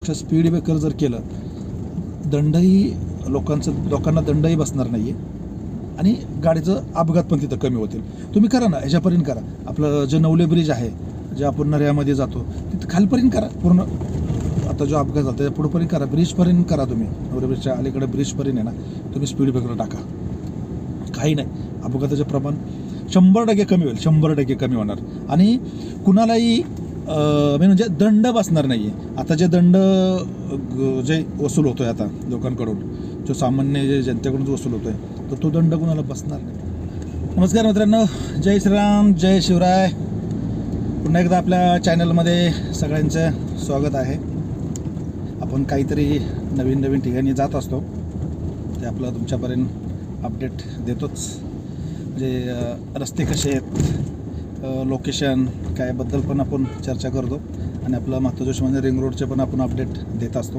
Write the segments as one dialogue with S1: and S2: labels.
S1: Speed breaker जर केलं दंडही लोकांना दंडही बसणार नाही आहे आणि गाडीचं अपघात पण तिथं कमी होतील. तुम्ही करा ना, ह्याच्यापर्यंत करा. आपलं जे नवले ब्रिज आहे, जे आपण नऱ्यामध्ये जातो तिथं खालपर्यंत करा. पूर्ण आता जो अपघात झाला त्याच्या पुढंपर्यंत करा, ब्रिजपर्यंत करा. तुम्ही नवले ब्रिजच्या अलीकडे ब्रिजपर्यंत आहे ना, तुम्ही स्पीड ब्रेकर टाका. काही नाही, अपघाताचं प्रमाण 100% कमी होईल, 100% कमी होणार. आणि कुणालाही म्हणजे दंड बसणार नाही आहे. आता जे दंड जे वसूल होतो आहे आता लोकांकडून, जो सामान्य जे जनतेकडून जो वसूल होतो आहे, तर तो दंड कुणाला बसणार नाही. नमस्कार मित्रांनो, जय श्रीराम, जय शिवराय. पुन्हा एकदा आपल्या चॅनलमध्ये सगळ्यांचं स्वागत आहे. आपण काहीतरी नवीन नवीन ठिकाणी जात असतो, ते आपलं तुमच्यापर्यंत अपडेट देतोच. म्हणजे रस्ते कसे आहेत, लोकेशन काय बद्दल पण आपण चर्चा करतो. आणि आपलं महत्त्वाचं म्हणजे रिंग रोडचे पण आपण अपडेट देत असतो.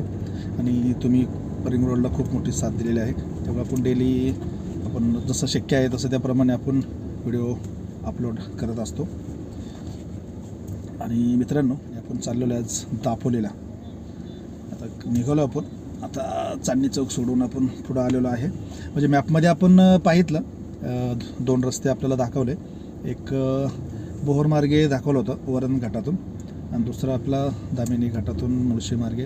S1: आणि तुम्ही रिंग रोडला खूप मोठी साथ दिलेली आहे, त्यामुळे आपण डेली आपण जसं शक्य आहे तसं त्याप्रमाणे आपण व्हिडिओ अपलोड करत असतो. आणि मित्रांनो, आपण चाललेलो आहे आज दापोलीला. आता निघालो आपण, आता चांदणी चौक सोडून आपण पुढं आलेलो आहे. म्हणजे मॅपमध्ये आपण पाहितलं 2 रस्ते आपल्याला दाखवले. एक बोहर मार्गे दाखवलं होतं वरण घाटातून, आणि दुसरा आपला दामिनी घाटातून मुळशी मार्गे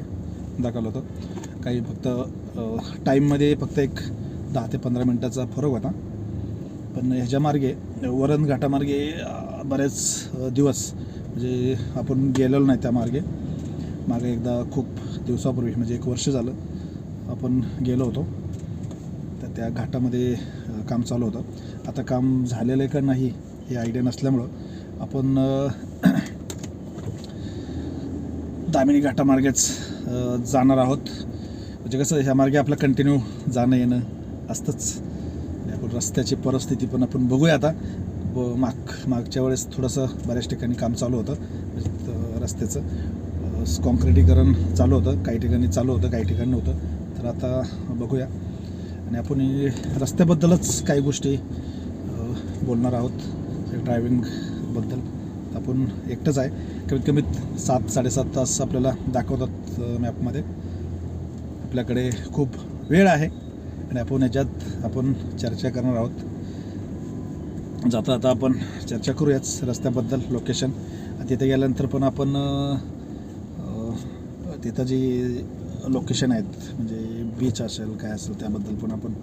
S1: दाखवलं होतं. काही फक्त टाईममध्ये फक्त एक 10 ते 15 मिनटाचा फरक होता. पण ह्याच्या मार्गे वरण घाटामार्गे बरेच दिवस म्हणजे आपण गेलेलो नाही त्या मार्गे. मागे एकदा खूप दिवसापूर्वी म्हणजे 1 वर्ष झालं आपण गेलो होतो. तर त्या घाटामध्ये काम चालू होतं. आता काम झालेलं आहे का नाही हे आयडिया नसल्यामुळं आपण दामिनी घाटामार्गेच जाणार आहोत. म्हणजे कसं, ह्या मार्गे आपलं कंटिन्यू जाणं येणं असतंच. आपण रस्त्याची परिस्थिती पण आपण बघूया आता. मागच्या वेळेस थोडंसं बऱ्याच ठिकाणी काम चालू होतं, म्हणजे रस्त्याचं कॉन्क्रिटीकरण चालू होतं. काही ठिकाणी चालू होतं, काही ठिकाणी नव्हतं. तर आता बघूया. आणि आपण रस्त्याबद्दलच काही गोष्टी बोलणार आहोत. ड्रायव्हिंगबद्दल आपण एकटंच आहे. कमीत कमीत 7-7.5 तास आपल्याला दाखवतात मॅपमध्ये. आपल्याकडे खूप वेळ आहे आणि आपण याच्यात आपण चर्चा करणार आहोत. जाता आता आपण चर्चा करूयाच रस्त्याबद्दल, लोकेशन. तिथे गेल्यानंतर पण आपण तिथं जी लोकेशन आहेत, म्हणजे बीच असेल काय असेल, त्याबद्दल पण आपण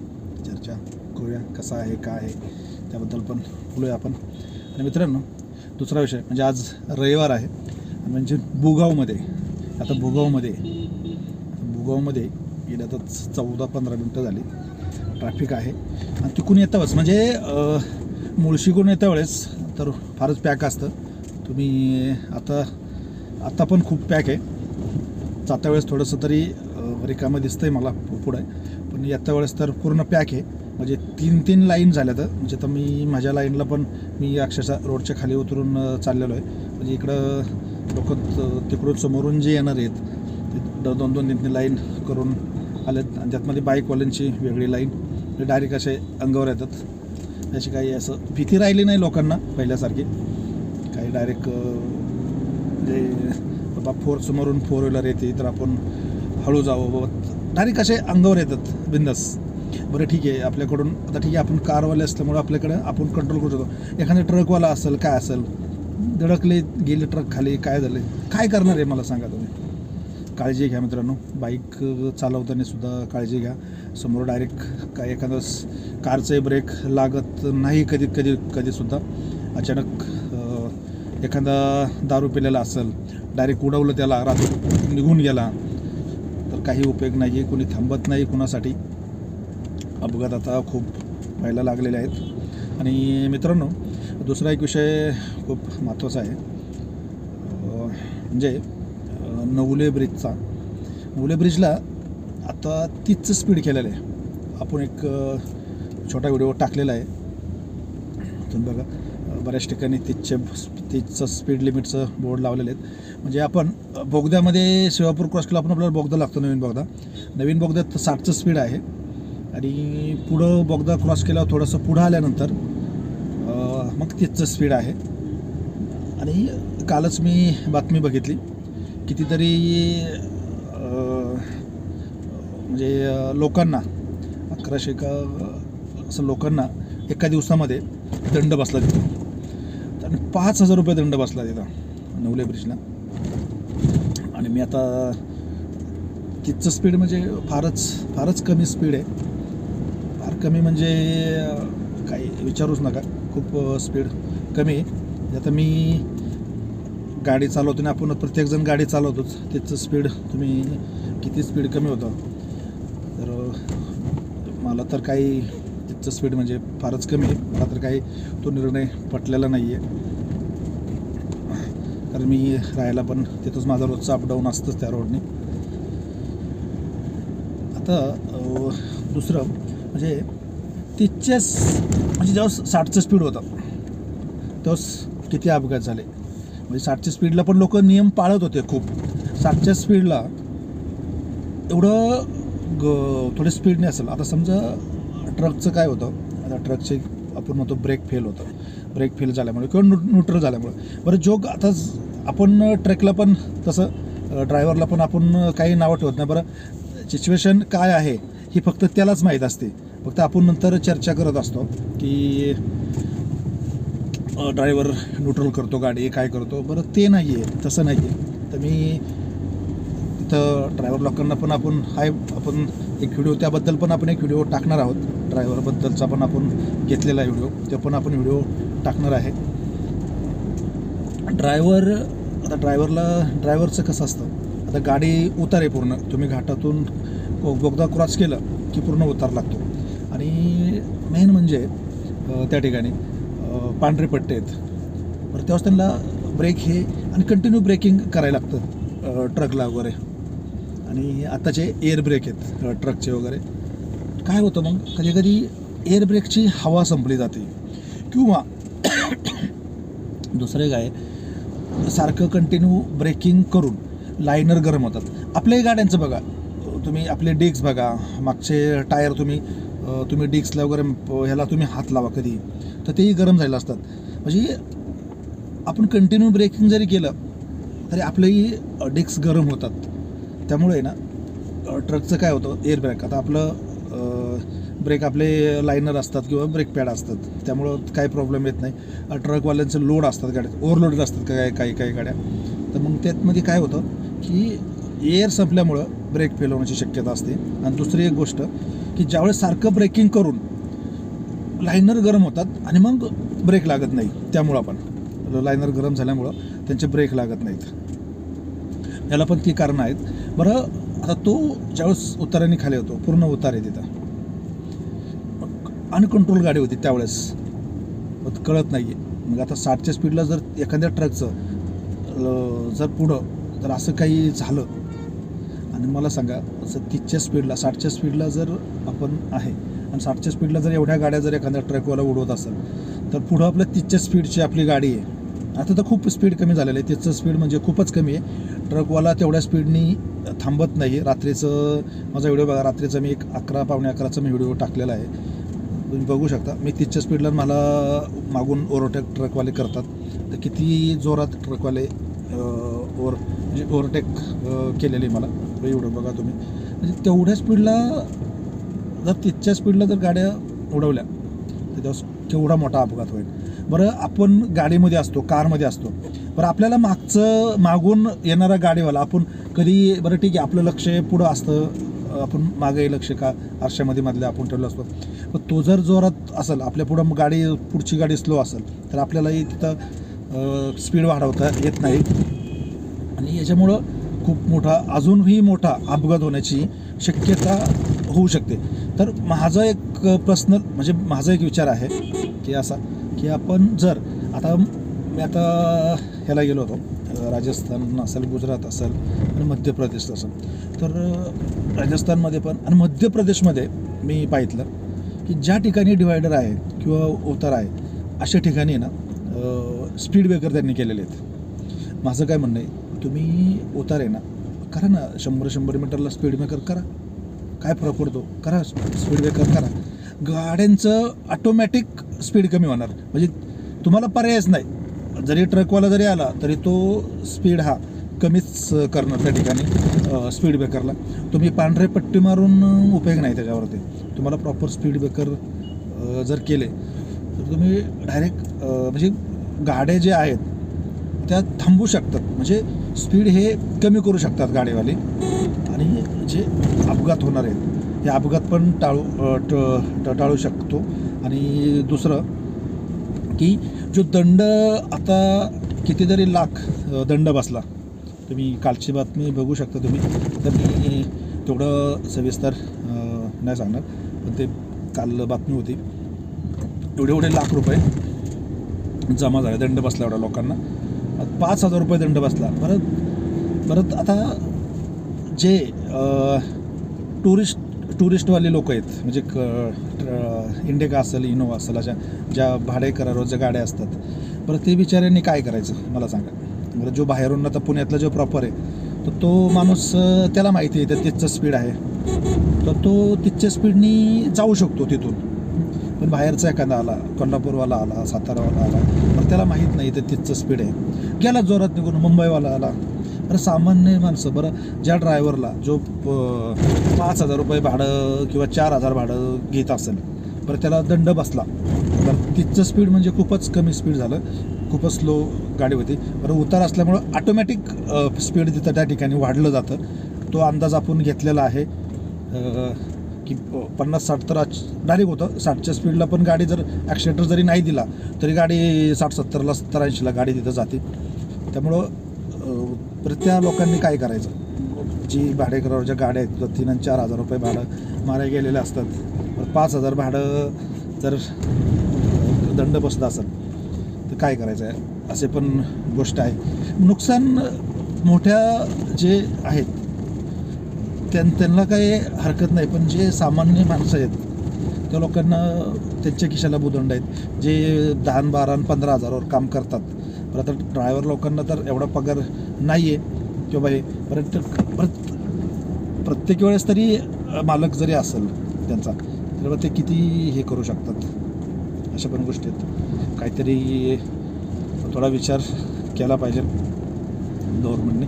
S1: चर्चा करूया. कसं आहे, काय आहे, त्याबद्दल पण बोलूया आपण. आणि मित्रांनो, दुसरा विषय म्हणजे आज रविवार आहे, म्हणजे भुगावमध्ये गेल्या तर 14-15 मिनटं झाली ट्रॅफिक आहे. आणि तिकडून येताच म्हणजे मुळशीकडून येत्या वेळेस तर फारच पॅक असतं. तुम्ही आता पण खूप पॅक आहे. जात्या वेळेस थोडंसं तरी रिकामं दिसतंय मला पुढं, पण येत्या वेळेस तर पूर्ण पॅक आहे. म्हणजे 3 लाईन झाल्या. तर म्हणजे तर माझ्या लाईनला पण मी अक्षरशः रोडच्या खाली उतरून चाललेलो आहे. म्हणजे इकडं लोक तिकडून समोरून जे येणार आहेत ते 2-3 लाईन करून आलेत. आणि त्यातमध्ये बाईकवाल्यांची वेगळी लाईन, म्हणजे डायरेक्ट असे अंगावर येतात. त्याची काही असं भीती राहिली नाही लोकांना पहिल्यासारखी. काही डायरेक्ट म्हणजे बाबा समोरून 4 व्हीलर येते तर आपण हळू जावं बाबा, डायरेक्ट असे अंगावर येतात बिंदास. बरं ठीक आहे, आपल्याकडून आता ठीक आहे, आपण कारवाले असल्यामुळं आपल्याकडे आपण कंट्रोल करू शकतो. एखादा ट्रकवाला असेल, काय असेल, धडकले गेले ट्रक खाली, काय झाले, काय करणार आहे मला सांगा तुम्ही. काळजी घ्या मित्रांनो. बाईक चालवताना सुद्धा काळजी घ्या. समोर डायरेक्ट काय एखादा कारचे ब्रेक लागत नाही कधीसुद्धा. अचानक एखादा दारू पिलेला असेल, डायरेक्ट उडवलं त्याला, रात्री निघून गेला तर काही उपयोग नाही आहे. कोणी थांबत नाही कुणासाठी. अपघात आता खूप व्हायला लागलेले आहेत. आणि मित्रांनो, दुसरा एक विषय खूप महत्त्वाचा आहे, म्हणजे नवले ब्रिजला आता 30चं स्पीड केलेलं आहे. आपण एक छोटा व्हिडिओ टाकलेला आहे, तुम्ही बघा. बऱ्याच ठिकाणी 30चं स्पीड लिमिटचं बोर्ड लावलेले आहेत. म्हणजे आपण बोगद्यामध्ये शिवापूर क्रॉस केला, आपल्याला बोगदा लागतो, नवीन बोगद्यात 60चं स्पीड आहे. आणि पुढं बोगदा क्रॉस केल्यावर थोडंसं पुढं आल्यानंतर मग 30चं स्पीड आहे. आणि कालच मी बातमी बघितली, कितीतरी लोकांना 1100 का असं लोकांना एका दिवसामध्ये दंड बसला तिथं. आणि 5,000 रुपये दंड बसला तिथं नवले ब्रिजला. आणि मी आता तिथचं स्पीड म्हणजे फारच कमी स्पीड आहे. फार कमी म्हणजे काही विचारूच नका, खूप स्पीड कमी आहे. आता मी गाडी चालवतो ना, आपण प्रत्येकजण गाडी चालवतोच, तिथचं स्पीड तुम्ही किती स्पीड कमी होतं. तर मला तर काही तिथचं स्पीड म्हणजे फारच कमी आहे. मला तर काही तो निर्णय पटलेला नाही आहे, कारण मी राहायला पण तिथंच माझा रोजचा अपडाऊन असतंच त्या रोडने. आता दुसरं म्हणजे तिथच्याच म्हणजे जेव्हा 60चं स्पीड होतं तेव्हा किती अपघात झाले. म्हणजे 60च्या स्पीडला पण लोक नियम पाळत होते खूप. 60च्या स्पीडला एवढं थोडी स्पीडने असेल. आता समजा ट्रकचं काय होतं, आता ट्रकचे आपण म्हणतो ब्रेक फेल होतं, ब्रेक फेल झाल्यामुळे किंवा न्यूट्रल झाल्यामुळे. बरं जोग आता आपण ट्रकला पण तसं ड्रायव्हरला पण आपण काही नावं ठेवत नाही. बरं सिच्युएशन काय आहे ही फक्त त्यालाच माहीत असते. फक्त आपण नंतर चर्चा करत असतो की ड्रायव्हर न्यूट्रल करतो गाडी, काय करतो. बरं ते नाही आहे, तसं नाही आहे. तर मी तिथं ड्रायव्हर लोकांना पण आपण एक व्हिडिओ, त्याबद्दल पण आपण एक व्हिडिओ टाकणार आहोत. ड्रायव्हरबद्दलचा पण आपण घेतलेला आहे व्हिडिओ, ते पण आपण व्हिडिओ टाकणार आहे. ड्रायव्हरचं कसं असतं, आता गाडी उतार आहे पूर्ण, तुम्ही घाटातून बोगदा क्रॉस केलं की पूर्ण उतार लागतो. आणि मेन म्हणजे त्या ठिकाणी पांढरे पट्टे आहेत. बरं तेव्हाच त्यांना ब्रेक हे आणि कंटिन्यू ब्रेकिंग करायला लागतं ट्रकला वगैरे. आणि आताचे एअर ब्रेक आहेत ट्रकचे वगैरे. काय होतं मग, कधी कधी एअर ब्रेकची हवा संपली जाते, किंवा दुसरे काय सारखं कंटिन्यू ब्रेकिंग करून लायनर गरम होतात. आपल्याही गाड्यांचं बघा तुम्ही, आपले डिस्क बघा, मागचे टायर तुम्ही डिस्कला वगैरे ह्याला तुम्ही हात लावा कधी, तर तेही गरम झालेलं असतात. म्हणजे आपण कंटिन्यू ब्रेकिंग जरी केलं तरी आपलेही डिस्क गरम होतात. त्यामुळे ना ट्रकचं काय होतं, एअर ब्रेक, आता आपलं ब्रेक आपले लायनर असतात किंवा ब्रेक पॅड असतात, त्यामुळं काही प्रॉब्लेम येत नाही. ट्रकवाल्यांचं लोड असतात गाड्यात, ओव्हरलोडेड असतात काही गाड्या. तर मग त्यातमध्ये काय होतं की एअर संपल्यामुळं ब्रेक फेल होण्याची शक्यता असते. आणि दुसरी एक गोष्ट की ज्यावेळेस सारखं ब्रेकिंग करून लायनर गरम होतात आणि मग ब्रेक लागत नाही. त्यामुळं आपण लायनर गरम झाल्यामुळं त्यांचे ब्रेक लागत नाहीत. याला पण ती कारणं आहेत. बरं आता तो ज्यावेळेस उताराने खाली होतो, पूर्ण उतार आहे तिथं, अनकंट्रोल गाडी होती त्यावेळेस, मग कळत नाही आहे. मग आता 60च्या स्पीडला जर एखाद्या ट्रकचं जर पुढं जर असं काही झालं, आणि मला सांगा असं 30च्या स्पीडला 60च्या स्पीडला जर आपण आहे आणि 60च्या स्पीडला जर एवढ्या गाड्या जर एखाद्या ट्रकवाला उडवत असेल, तर पुढं आपल्या 30च्या स्पीडची आपली गाडी आहे. आता तर खूप स्पीड कमी झालेलं आहे, तिचं स्पीड म्हणजे खूपच कमी आहे. ट्रकवाला तेवढ्या स्पीडनी थांबत नाही. रात्रीचं माझा व्हिडिओ बघा, रात्रीचं मी 11 पावणे 11चा मी व्हिडिओ टाकलेला आहे, तुम्ही बघू शकता. मी 30च्या स्पीडला मला मागून ओव्हरटेक ट्रकवाले करतात, तर किती जोरात ट्रकवाले म्हणजे ओव्हरटेक केलेली मला एवढं बघा तुम्ही. म्हणजे तेवढ्या स्पीडला जर 30च्या स्पीडला जर गाड्या उडवल्या तर तेव्हा केवढा मोठा अपघात होईल. बरं आपण गाडीमध्ये असतो, कारमध्ये असतो, बरं आपल्याला मागून येणारा गाडीवाला आपण कधी, बरं ठीक आहे आपलं लक्ष पुढं असतं, आपण मागे लक्ष का आरशामध्ये मधल्या आपण ठेवलं असतो, पण तो जर जोरात असेल आपल्या पुढं पुढची गाडी स्लो असेल तर आपल्यालाही तिथं स्पीड वाढवता येत नाही. आणि याच्यामुळं खूप मोठा, अजूनही मोठा अपघात होण्याची शक्यता होऊ शकते. तर माझा एक पर्सनल म्हणजे माझा एक विचार आहे की असा की आपण जर मी आता ह्याला गेलो होतो, राजस्थान असेल, गुजरात असेल आणि मध्य प्रदेश असेल, तर राजस्थानमध्ये पण आणि मध्य प्रदेशमध्ये मी पाहितलं की ज्या ठिकाणी डिवायडर आहे किंवा उतार आहे अशा ठिकाणी ना स्पीड ब्रेकर त्यांनी केलेले आहेत. माझं काय म्हणणं आहे, तुम्ही उतार आहे ना करा ना, 100 मीटरला स्पीड ब्रेकर करा, काय फरक पडतो, करा स्पीड ब्रेकर करा. गाड्यांचं ऑटोमॅटिक स्पीड कमी होणार, म्हणजे तुम्हाला पर्यायच नाही. जरी ट्रकवाला जरी आला तरी तो स्पीड हा कमीच करणार त्या ठिकाणी. स्पीड ब्रेकरला. तुम्ही पांढरे पट्टी मारून उपयोग नाही त्याच्यावरती. तुम्हाला प्रॉपर स्पीड ब्रेकर जर केले तर तुम्ही डायरेक्ट म्हणजे गाड्या जे आहेत त्या थांबू शकतात, म्हणजे स्पीड हे कमी करू शकतात गाडीवाले, आणि जे अपघात होणार आहेत हे अपघात पण टाळू शकतो. आणि दुसरं की जो दंड आता कितीतरी लाख दंड बसला, तुम्ही कालची बातमी बघू शकता तुम्ही, तर मी तेवढं सविस्तर नाही सांगणार, पण ते काल बातमी होती, एवढे लाख रुपये जमा झाले, दंड बसला एवढ्या लोकांना. 5,000 रुपये दंड बसला. परत आता जे टुरिस्टवाले लोक आहेत, म्हणजे इंडिका असेल, इनोवा असेल, अशा ज्या भाडे करारावर ज्या गाड्या असतात, परत ते बिचाऱ्यांनी काय करायचं मला सांगा. बरं, जो बाहेरून आता पुण्यातला जो प्रॉपर आहे तर तो माणूस त्याला माहिती आहे तर तिथचं स्पीड आहे, तर तो तिथच्या स्पीडनी जाऊ शकतो तिथून. पण बाहेरचा एखादा आला, कोल्हापूरवाला आला, सातारावाला आला, तर त्याला माहीत नाही तर तिथचं स्पीड आहे, गेला जोरात निघून. मुंबईवाला आला, बरं सामान्य माणसं, बरं ज्या ड्रायव्हरला जो 5,000 रुपये भाडं किंवा 4,000 भाडं घेत असेल, बरं त्याला दंड बसला, बरं तिथचं स्पीड म्हणजे खूपच कमी स्पीड झालं, खूपच स्लो गाडी होती. बरं उतार असल्यामुळं ऑटोमॅटिक स्पीड तिथं त्या ठिकाणी वाढलं जातं. तो अंदाज आपण घेतलेला आहे की 50-60 तर डायरेक्ट होतं. 60च्या स्पीडला पण गाडी जर ॲक्सिलेटर जरी नाही दिला तरी गाडी 60-70ला 70-80ला गाडी तिथं जाते. त्यामुळं त्या लोकांनी काय करायचं, जी भाडेकरावरच्या गाड्या आहेत 3,000 आणि 4,000 रुपये भाडं मारे गेलेले असतात, 5,000 भाडं जर दंड बसला असेल तर काय करायचं आहे, असे पण गोष्ट आहे. नुकसान मोठ्या जे आहेत त्यांना काही हरकत नाही, पण जे सामान्य माणसं आहेत त्या लोकांना त्यांच्या खिशाला भुदंड आहेत, जे 10, 12 आणि 15,000वर काम करतात. परत ड्रायव्हर लोकांना तर एवढा पगार नाही आहे किंवा हे. परत प्रत्येक वेळेस तरी मालक जरी असेल त्यांचा, तर ते किती हे करू शकतात, अशा पण गोष्टी आहेत. काहीतरी थोडा विचार केला पाहिजे गव्हर्नमेंटने,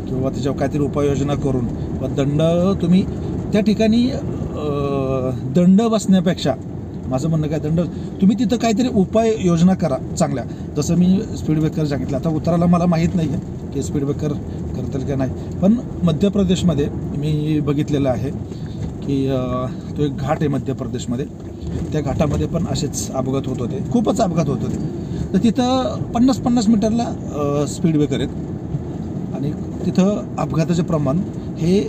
S1: किंवा त्याच्यावर काहीतरी उपाययोजना करून दंड तुम्ही त्या ठिकाणी दंड बसण्यापेक्षा माझं म्हणणं काय, दंड तुम्ही तिथं काहीतरी उपाययोजना करा चांगल्या. जसं मी स्पीड ब्रेकर सांगितलं, आता उतराला मला माहीत नाही आहे की स्पीड ब्रेकर करतील का नाही, पण मध्य प्रदेशमध्ये मी बघितलेलं आहे की तो एक घाट आहे मध्य प्रदेशमध्ये, त्या घाटामध्ये पण असेच अपघात होत होते, खूपच अपघात होत होते. तर तिथं 50-50 मीटरला स्पीड ब्रेकर आहेत, आणि तिथं अपघाताचे प्रमाण हे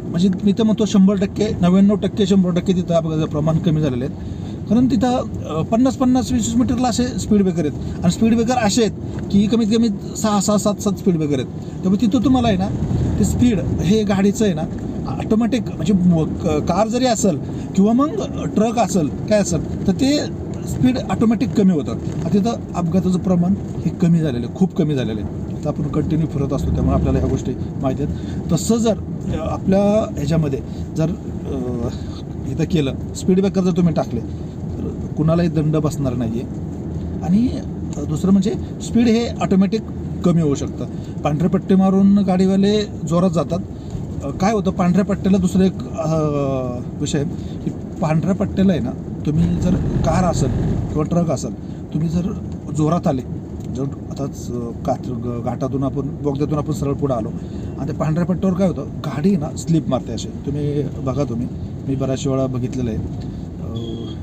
S1: म्हणजे मी तर म्हणतो 100%, 99%, 100% तिथं अपघाताचं प्रमाण कमी झालेलं आहे. कारण तिथं 50-50-20 मीटरला असे स्पीड ब्रेकर आहेत, आणि स्पीड ब्रेकर असे आहेत की कमीत कमी 6-6, 7-7 स्पीड ब्रेकर आहेत. त्यामुळे तिथं तुम्हाला आहे ना ते स्पीड हे गाडीचं आहे ना ऑटोमॅटिक, म्हणजे कार जरी असेल किंवा मग ट्रक असेल काय असेल तर ते स्पीड ऑटोमॅटिक कमी होतं. आता तिथं अपघाताचं प्रमाण हे कमी झालेलं आहे, खूप कमी झालेलं आहे. तर आपण कंटिन्यू फिरत असतो त्यामुळे आपल्याला ह्या गोष्टी माहिती आहेत. तसं जर आपल्या ह्याच्यामध्ये जर इथं केलं, स्पीड ब्रेकर जर तुम्ही टाकले तर कुणालाही दंड बसणार नाही आहे. आणि दुसरं म्हणजे स्पीड हे ऑटोमॅटिक कमी होऊ शकतं. पांढरे पट्टे मारून गाडीवाले जोरात जातात. काय होतं पांढऱ्या पट्ट्याला, दुसरं एक विषय की पांढऱ्या पट्ट्याला आहे ना, तुम्ही जर कार असेल किंवा ट्रक असेल, तुम्ही जर जोरात आले, जर आताच घाटातून आपण बोगद्यातून आपण सरळ पुढं आलो आणि त्या पांढऱ्या पट्ट्यावर काय होतं, गाडी ना स्लिप मारते असे. तुम्ही बघा, मी बऱ्याचशा वेळा बघितलेलं आहे,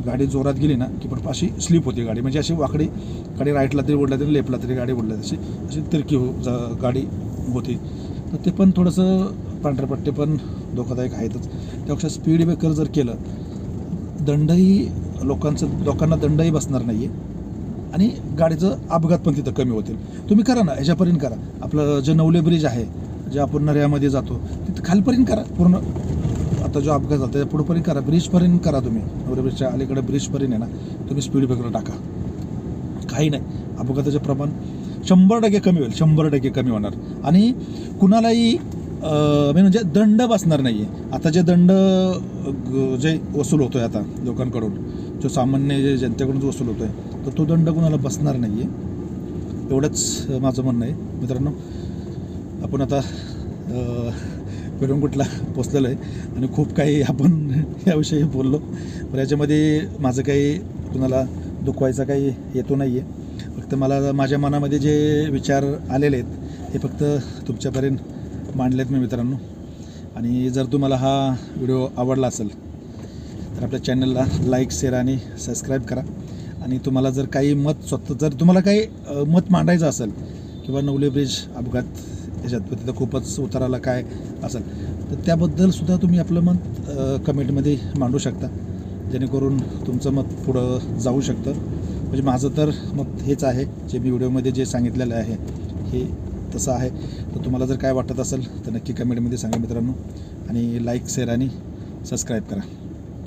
S1: गाडी जोरात गेली ना की पण अशी स्लिप होती गाडी, म्हणजे अशी वाकडी गाडी, राईटला तरी ओढला तरी लेफ्टला तरी गाडी ओढला अशी तिरकी गाडी होती. तर ते पण थोडंसं पांढरे पट्टे पण धोकादायक आहेतच. त्यापेक्षा स्पीड ब्रेकर जर केलं, दंडही लोकांना दंडही बसणार नाही आहे, आणि गाडीचं अपघात पण तिथं कमी होतील. तुम्ही करा ना, ह्याच्यापर्यंत करा. आपलं जे नवले ब्रिज आहे, जे आपण नऱ्यामध्ये जातो तिथं खालपर्यंत करा पूर्ण. आता जो अपघात झाला त्याच्या पुढंपर्यंत करा, ब्रिजपर्यंत करा. तुम्ही नवले ब्रिजच्या अलीकडे ब्रिजपर्यंत आहे ना, तुम्ही स्पीड ब्रेकर टाका, काही नाही, अपघाताचं प्रमाण 100% कमी होईल, 100% कमी होणार. आणि कुणालाही म्हणजे दंड बसणार नाही आहे. आता जे दंड जे वसूल होतो आहे आता लोकांकडून, जो सामान्य जनतेकडून जो वसूल होतो आहे, तर तो दंड कुणाला बसणार नाही आहे. एवढंच माझं म्हणणं आहे. मित्रांनो, आपण आता पिरंगुटला पोचलेलो आहे आणि खूप काही आपण याविषयी बोललो. पण याच्यामध्ये माझं काही कुणाला दुखवायचा काही हेतू नाही आहे. फक्त मला माझ्या मनामध्ये जे विचार आलेले आहेत हे फक्त तुमच्यापर्यंत मांडलेत मी मित्रांनो. आणि जर तुम्हाला हा व्हिडिओ आवडला असेल तर आपल्या चॅनलला लाईक, शेअर आणि सबस्क्राईब करा. आणि तुम्हाला जर काही जर तुम्हाला काही मत मांडायचं असेल किंवा नवले ब्रिज अपघात याच्यात तिथं खूपच उताराला काय असेल तर त्याबद्दलसुद्धा तुम्ही आपलं मत कमेंटमध्ये मांडू शकता, जेणेकरून तुमचं मत पुढं जाऊ शकतं. म्हणजे माझं तर मत हेच आहे, जे मी व्हिडिओमध्ये जे सांगितलेलं आहे हे तसं आहे. तर तुम्हाला जर काय वाटत असेल तर नक्की कमेंटमध्ये सांगा मित्रांनो. आणि लाईक, शेअर आणि सबस्क्राईब करा.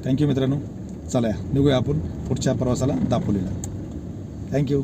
S1: थँक्यू मित्रांनो. चला निघूया आपण पुढच्या प्रवासाला दापोलीला. थँक्यू.